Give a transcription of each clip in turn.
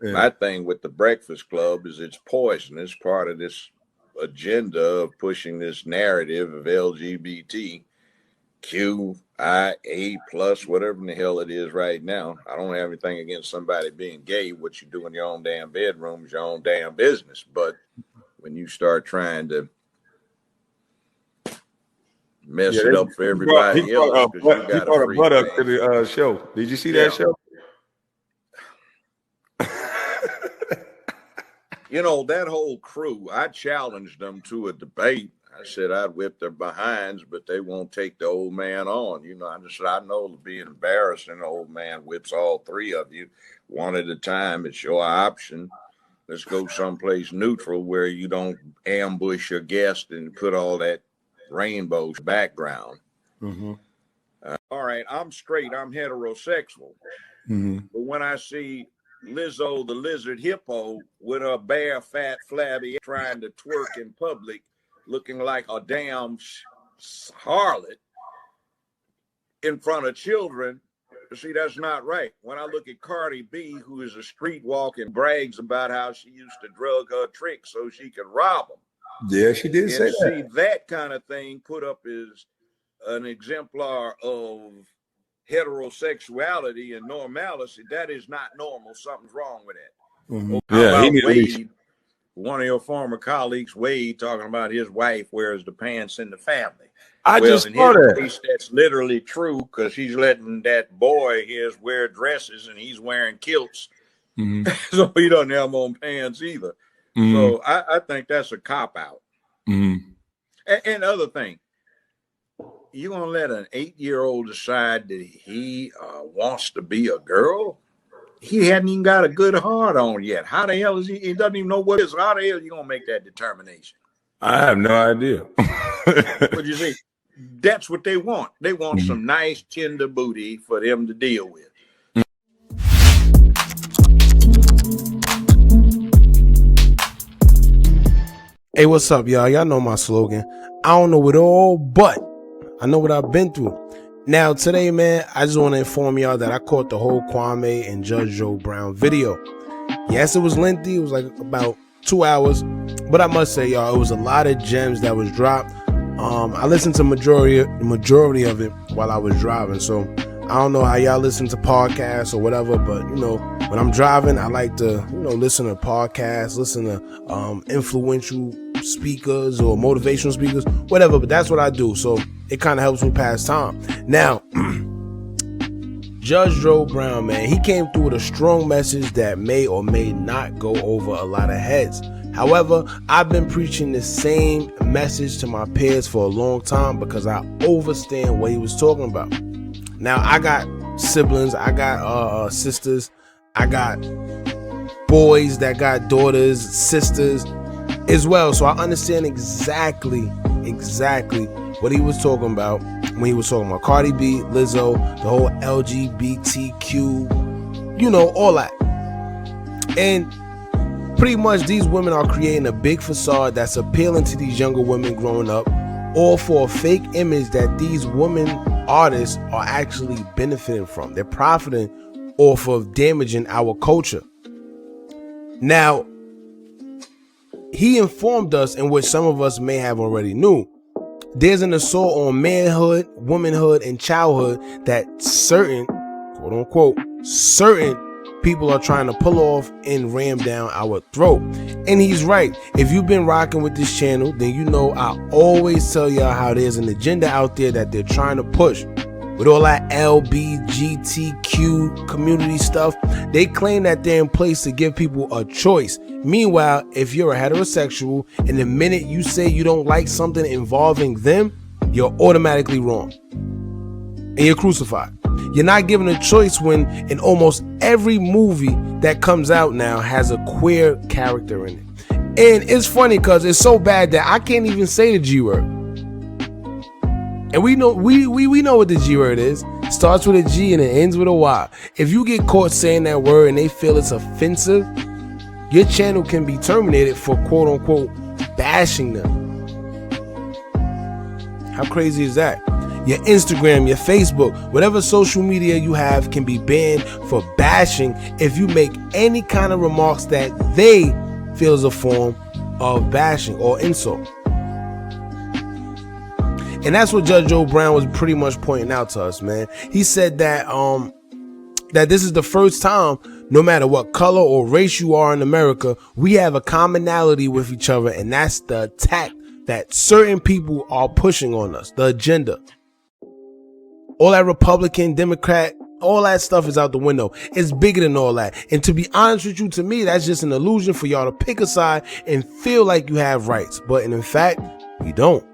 Yeah. My thing with the Breakfast Club is it's poisonous. Part of this agenda of pushing this narrative of LGBTQ, IA plus, whatever in the hell it is right now. I don't have anything against somebody being gay. What you do in your own damn bedroom is your own damn business. But when you start trying to mess it up for everybody else, because you got brought a a free butt up thing. to the show. Did you see that show? You know, that whole crew, I challenged them to a debate. I said I'd whip their behinds, but they won't take the old man on. You know, I know it'll be embarrassing. The old man whips all three of you one at a time. It's your option. Let's go someplace neutral where you don't ambush your guest and put all that rainbow background. Mm-hmm. All right, I'm straight. I'm heterosexual. Mm-hmm. But when I see Lizzo, the lizard hippo, with her bare, fat, flabby, trying to twerk in public, looking like a damn harlot in front of children, see, that's not right. When I look at Cardi B, who is a street walking, brags about how she used to drug her tricks so she could rob them. Yeah, she did say that. See, that kind of thing put up as an exemplar of heterosexuality and normalcy. That is not normal. Something's wrong with that. Mm-hmm. How about Wade, one of your former colleagues, Wade, talking about his wife wears the pants in the family? Just saw that. Case, that's literally true, because he's letting that boy his wear dresses and he's wearing kilts. Mm-hmm. So he doesn't have on pants either. Mm-hmm. So I think that's a cop-out. Mm-hmm. And other thing, you gonna let an 8-year-old decide that he wants to be a girl? He hadn't even got a good heart on yet. How the hell is he? He doesn't even know what it is. How the hell are you gonna make that determination? I have no idea. But you see, that's what they want. They want some nice tender booty for them to deal with. Hey, what's up, y'all? Y'all know my slogan. I don't know it all, but I know what I've been through. Now, today, man, I just want to inform y'all that I caught the whole Kwame and Judge Joe Brown video. Yes, it was lengthy. It was like about 2 hours. But I must say, y'all, it was a lot of gems that was dropped. I listened to the majority of it while I was driving. So I don't know how y'all listen to podcasts or whatever, but, you know, when I'm driving, I like to, you know, listen to podcasts, listen to influential speakers or motivational speakers, whatever. But that's what I do. So it kind of helps me pass time. Now, Judge Joe Brown, man, he came through with a strong message that may or may not go over a lot of heads. However, I've been preaching the same message to my peers for a long time because I understand what he was talking about. Now, I got siblings, I got sisters, I got boys that got daughters, sisters as well. So I understand exactly what he was talking about when he was talking about Cardi B, Lizzo, the whole LGBTQ, you know, all that. And pretty much these women are creating a big facade that's appealing to these younger women growing up, all for a fake image that these women artists are actually benefiting from. They're profiting off of damaging our culture. Now, he informed us, in which some of us may have already knew, there's an assault on manhood, womanhood, and childhood that certain, quote unquote, certain people are trying to pull off and ram down our throat. And he's right. If you've been rocking with this channel, then you know I always tell y'all how there's an agenda out there that they're trying to push. With all that LGBTQ community stuff, they claim that they're in place to give people a choice. Meanwhile, if you're a heterosexual and the minute you say you don't like something involving them, you're automatically wrong. And you're crucified. You're not given a choice when in almost every movie that comes out now has a queer character in it. And it's funny because it's so bad that I can't even say the G word. And we know what the G word is. It starts with a G and it ends with a Y. If you get caught saying that word and they feel it's offensive, your channel can be terminated for quote unquote bashing them. How crazy is that? your Instagram, your Facebook, whatever social media you have can be banned for bashing if you make any kind of remarks that they feel is a form of bashing or insult. And that's what Judge Joe Brown was pretty much pointing out to us, man. He said that that this is the first time, no matter what color or race you are in America, we have a commonality with each other, and that's the attack that certain people are pushing on us, the agenda. All that Republican, Democrat, all that stuff is out the window. It's bigger than all that. And to be honest with you, to me, that's just an illusion for y'all to pick a side and feel like you have rights. But in fact, you don't.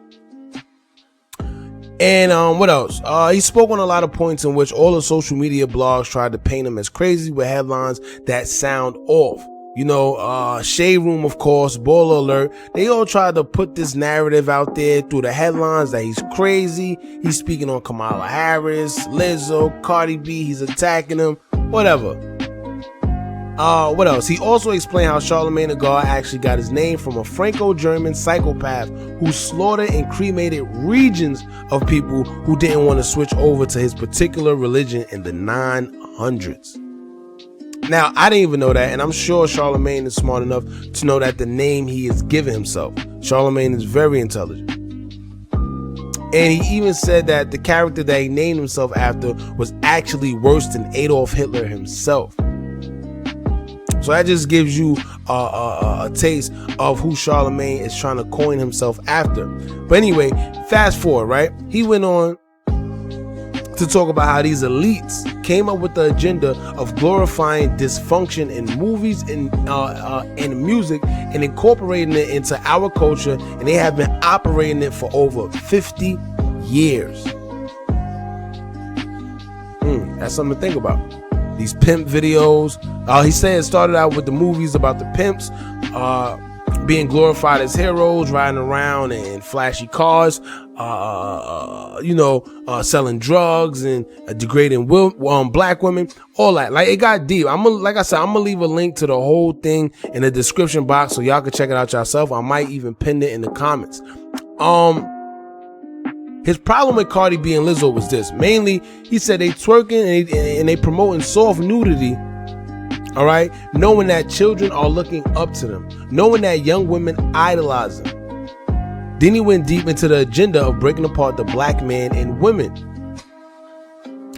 And what else? He spoke on a lot of points in which all the social media blogs tried to paint him as crazy with headlines that sound off. You know, Shade Room, of course, Baller Alert. They all tried to put this narrative out there through the headlines that he's crazy. He's speaking on Kamala Harris, Lizzo, Cardi B. He's attacking them, whatever. What else? He also explained how Charlemagne the God actually got his name from a Franco-German psychopath who slaughtered and cremated regions of people who didn't want to switch over to his particular religion in the 900s. Now, I didn't even know that, and I'm sure Charlemagne is smart enough to know that the name he has given himself. Charlemagne is very intelligent. And he even said that the character that he named himself after was actually worse than Adolf Hitler himself. So that just gives you a taste of who Charlemagne is trying to coin himself after. But anyway, fast forward, right? He went on to talk about how these elites came up with the agenda of glorifying dysfunction in movies and music and incorporating it into our culture, and they have been operating it for over 50 years. That's something to think about. These pimp videos. He said it started out with the movies about the pimps being glorified as heroes, riding around in flashy cars, selling drugs and degrading black women, all that. Like, it got deep. Like I said, I'm gonna leave a link to the whole thing in the description box so y'all can check it out yourself. I might even pin it in the comments. His problem with Cardi B and Lizzo was this. Mainly, he said they twerking and they promoting soft nudity, all right? Knowing that children are looking up to them. Knowing that young women idolize them. Then he went deep into the agenda of breaking apart the black man and women.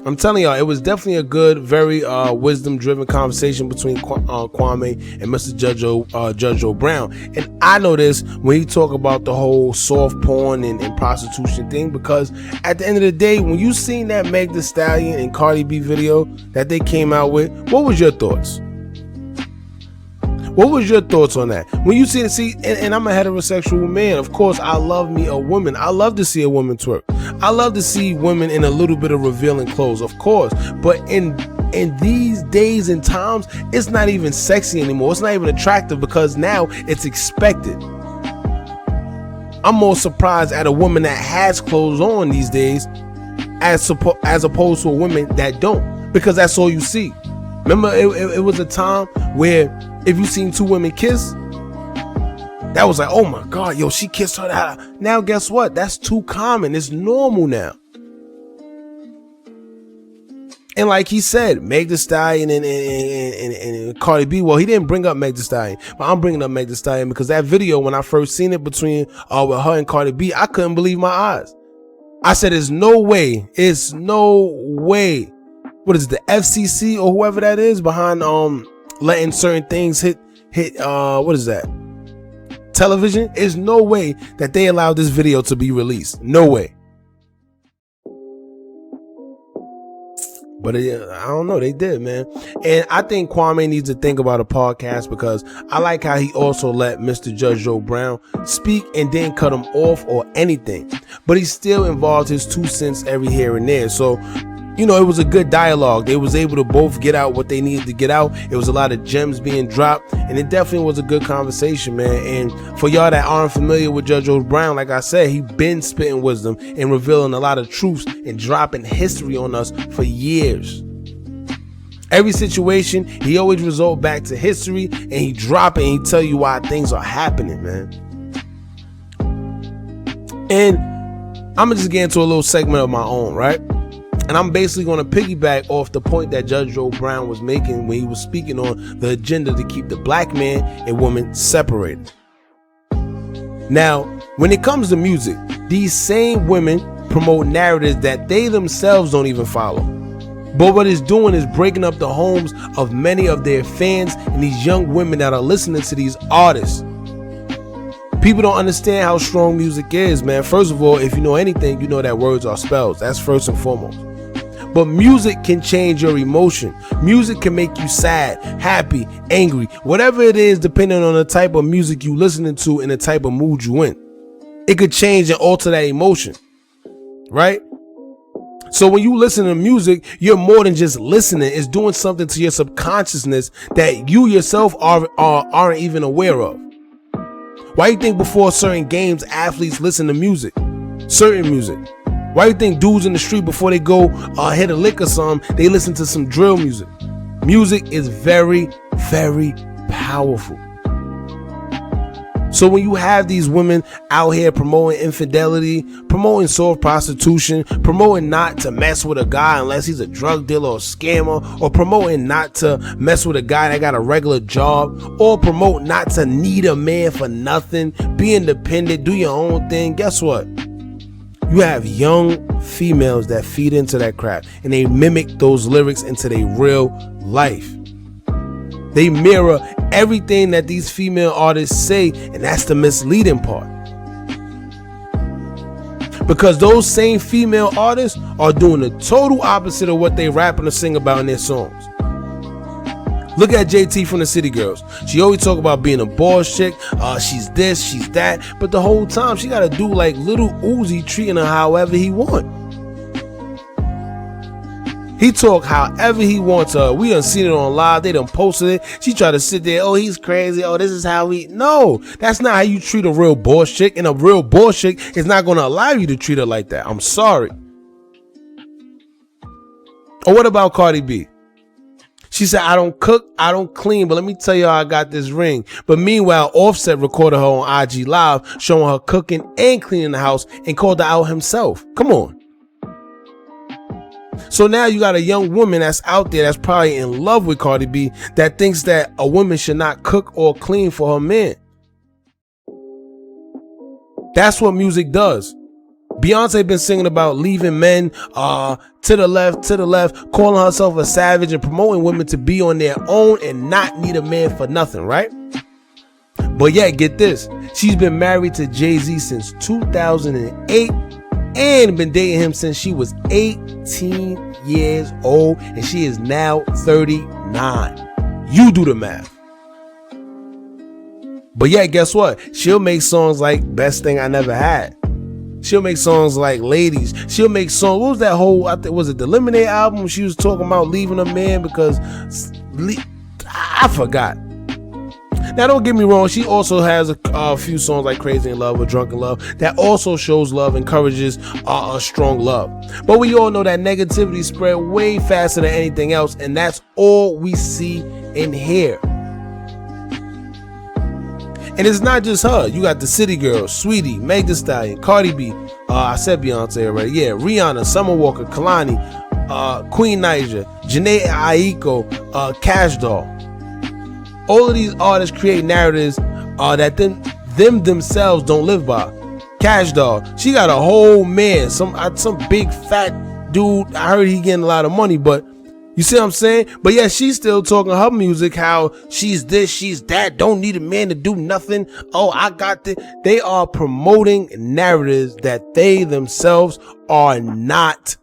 I'm telling y'all, it was definitely a good, very wisdom-driven conversation between Kwame and Mr. Judge Joe Brown. And I know this when he talk about the whole soft porn and prostitution thing, because at the end of the day, when you seen that Meg Thee Stallion and Cardi B video that they came out with, what was your thoughts? What was your thoughts on that? When you see, and I'm a heterosexual man, of course, I love me a woman. I love to see a woman twerk. I love to see women in a little bit of revealing clothes, of course. But in these days and times, it's not even sexy anymore. It's not even attractive because now it's expected. I'm more surprised at a woman that has clothes on these days as opposed to a woman that don't, because that's all you see. Remember, it was a time where if you seen two women kiss, that was like, oh my God, yo, she kissed her. Now guess what? That's too common. It's normal now. And like he said, Meg Thee Stallion and Cardi B. Well, he didn't bring up Meg Thee Stallion, but I'm bringing up Meg Thee Stallion because that video, when I first seen it between with her and Cardi B, I couldn't believe my eyes. I said, "It's no way. It's no way." What is it, the FCC or whoever that is behind letting certain things hit what is that, television? There's no way that they allowed this video to be released. No way. But I don't know, they did, man. And I think Kwame needs to think about a podcast, because I like how he also let Mr. Judge Joe Brown speak and didn't cut him off or anything, but he still involved his 2 cents every here and there. So it was a good dialogue. They was able to both get out what they needed to get out. It was a lot of gems being dropped, and it definitely was a good conversation, man. And for y'all that aren't familiar with Judge Joe Brown, like I said, he been spitting wisdom and revealing a lot of truths and dropping history on us for years. Every situation, he always resort back to history, and he drop it and he tell you why things are happening, man. And I'm gonna just get into a little segment of my own, right? And I'm basically going to piggyback off the point that Judge Joe Brown was making when he was speaking on the agenda to keep the black man and woman separated. Now, when it comes to music, these same women promote narratives that they themselves don't even follow. But what it's doing is breaking up the homes of many of their fans and these young women that are listening to these artists. People don't understand how strong music is, man. First of all, if you know anything, you know that words are spells. That's first and foremost. But music can change your emotion. Music can make you sad, happy, angry, whatever it is, depending on the type of music you listening to and the type of mood you in. It could change and alter that emotion, right? So when you listen to music, you're more than just listening. It's doing something to your subconsciousness that you yourself aren't even aware of. Why do you think before certain games, athletes listen to music? Certain music. Why do you think dudes in the street, before they go hit a lick or something, they listen to some drill music? Music is very, very powerful. So when you have these women out here promoting infidelity, promoting soft prostitution, promoting not to mess with a guy unless he's a drug dealer or scammer, or promoting not to mess with a guy that got a regular job, or promote not to need a man for nothing, be independent, do your own thing, guess what? You have young females that feed into that crap and they mimic those lyrics into their real life. They mirror everything that these female artists say, and that's the misleading part. Because those same female artists are doing the total opposite of what they rapping or sing about in their songs. Look at JT from the City Girls. She always talk about being a boss chick. She's this, she's that. But the whole time she got to do like Little Uzi treating her however he want. He talk however he wants her. We done seen it on live. They done posted it. She try to sit there. Oh, he's crazy. Oh, this is how he. No, that's not how you treat a real boss chick. And a real boss chick is not going to allow you to treat her like that. I'm sorry. Or what about Cardi B? She said, I don't cook, I don't clean, but let me tell you how I got this ring. But meanwhile, Offset recorded her on IG Live showing her cooking and cleaning the house and called her out himself. Come on. So now you got a young woman that's out there that's probably in love with Cardi B that thinks that a woman should not cook or clean for her man. That's what music does. Beyonce been singing about leaving men to the left, calling herself a savage and promoting women to be on their own and not need a man for nothing, right? But yet, get this. She's been married to Jay-Z since 2008 and been dating him since she was 18 years old, and she is now 39. You do the math. But yet, guess what? She'll make songs like Best Thing I Never Had. She'll make songs like Ladies. She'll make songs. What was that whole, was it the Lemonade album? She was talking about leaving a man because I forgot. Now, don't get me wrong. She also has a few songs like Crazy in Love or Drunk in Love that also shows love, encourages a strong love. But we all know that negativity spread way faster than anything else, and that's all we see and hear. And it's not just her. You got the City Girls, Sweetie, Meg Thee Stallion, Cardi B. I said Beyonce already. Yeah, Rihanna, Summer Walker, Kalani, Queen Naija, Jhené Aiko, Cash Doll. All of these artists create narratives that them themselves don't live by. Cash Doll, she got a whole man, some big fat dude. I heard he getting a lot of money, but you see what I'm saying? But yeah, she's still talking her music, how she's this, she's that, don't need a man to do nothing. Oh, I got this. They are promoting narratives that they themselves are not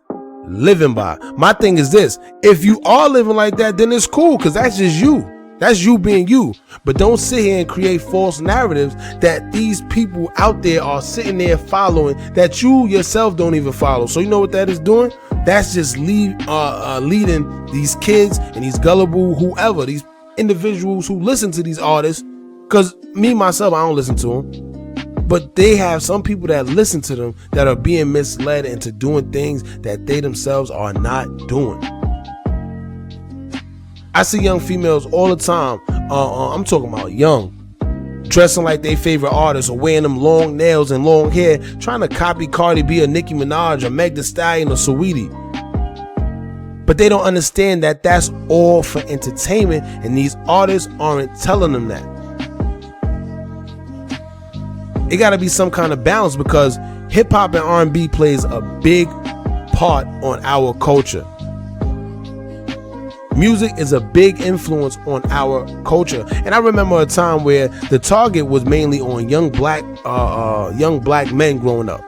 living by. My thing is this: if you are living like that, then it's cool, because that's just you. That's you being you. But don't sit here and create false narratives that these people out there are sitting there following that you yourself don't even follow. So you know what that is doing? That's just leading these kids and these gullible whoever, these individuals who listen to these artists. Because me, myself, I don't listen to them. But they have some people that listen to them that are being misled into doing things that they themselves are not doing. I see young females all the time. I'm talking about young. dressing like their favorite artists or wearing them long nails and long hair, trying to copy Cardi B or Nicki Minaj or Meg Thee Stallion or Saweetie. But they don't understand that that's all for entertainment, and these artists aren't telling them that. It got to be some kind of balance, because hip hop and R&B plays a big part on our culture. Music is a big influence on our culture, and I remember a time where the target was mainly on young black men growing up,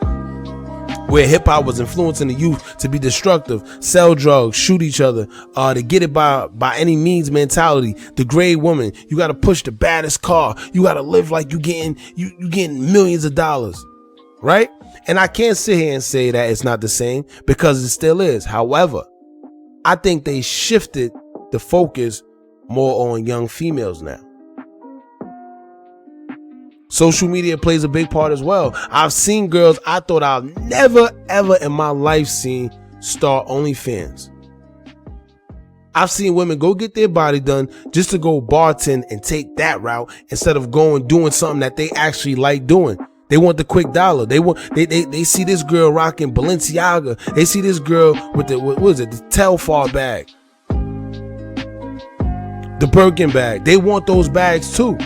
where hip hop was influencing the youth to be destructive, sell drugs, shoot each other, to get it by any means mentality. The gray woman, you got to push the baddest car, you got to live like you getting millions of dollars, right? And I can't sit here and say that it's not the same, because it still is. However, I think they shifted the focus more on young females now. Social media plays a big part as well. I've seen girls I thought I'll never ever in my life seen start OnlyFans. I've seen women go get their body done just to go bartend and take that route, instead of doing something that they actually like doing. They want the quick dollar. They see this girl rocking Balenciaga. They see this girl with the Telfar bag, the Birkin bag. They want those bags too.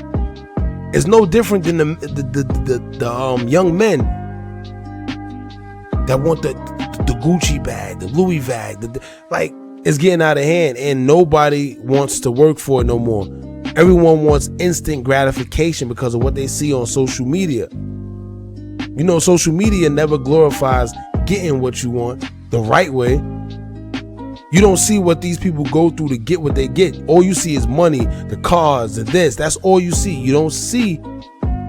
It's no different than the young men that want the Gucci bag, the Louis bag. Like, it's getting out of hand, and nobody wants to work for it no more. Everyone wants instant gratification because of what they see on social media. You know, social media never glorifies getting what you want the right way. You don't see what these people go through to get what they get. All you see is money, the cars, the this. That's all you see. You don't see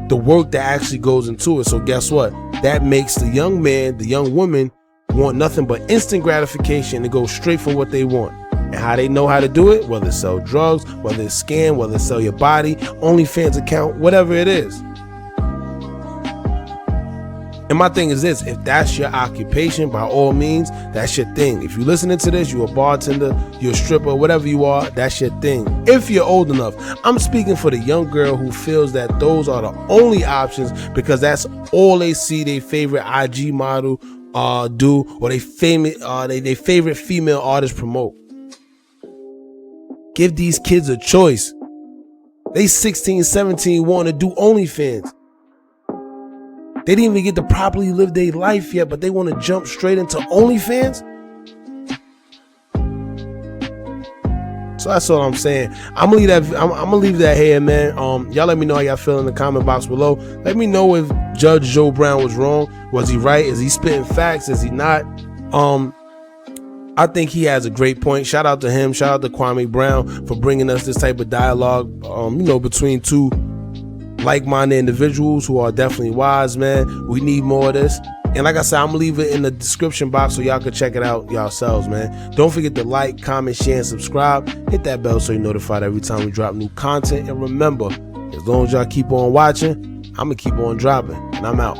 the work that actually goes into it. So guess what? That makes the young man, the young woman, want nothing but instant gratification to go straight for what they want. And how they know how to do it, whether it's sell drugs, whether it's scam, whether it's sell your body, OnlyFans account, whatever it is. And my thing is this: if that's your occupation, by all means, that's your thing. If you're listening to this, you're a bartender, you're a stripper, whatever you are, that's your thing. If you're old enough. I'm speaking for the young girl who feels that those are the only options because that's all they see their favorite IG model do, or they favorite female artist promote. Give these kids a choice. They 16, 17, want to do OnlyFans. They didn't even get to properly live their life yet, but they want to jump straight into OnlyFans? So that's all I'm saying. I'm gonna leave that here, man. Y'all let me know how y'all feel in the comment box below. Let me know if Judge Joe Brown was wrong. Was he right? Is he spitting facts? Is he not? I think he has a great point. Shout out to him. Shout out to Kwame Brown for bringing us this type of dialogue, between two like-minded individuals who are definitely wise, man. We need more of this. And like I said, I'm gonna leave it in the description box so y'all can check it out yourselves, man. Don't forget to like, comment, share, and subscribe. Hit that bell so you're notified every time we drop new content. And remember, as long as y'all keep on watching, I'm gonna keep on dropping. And I'm out.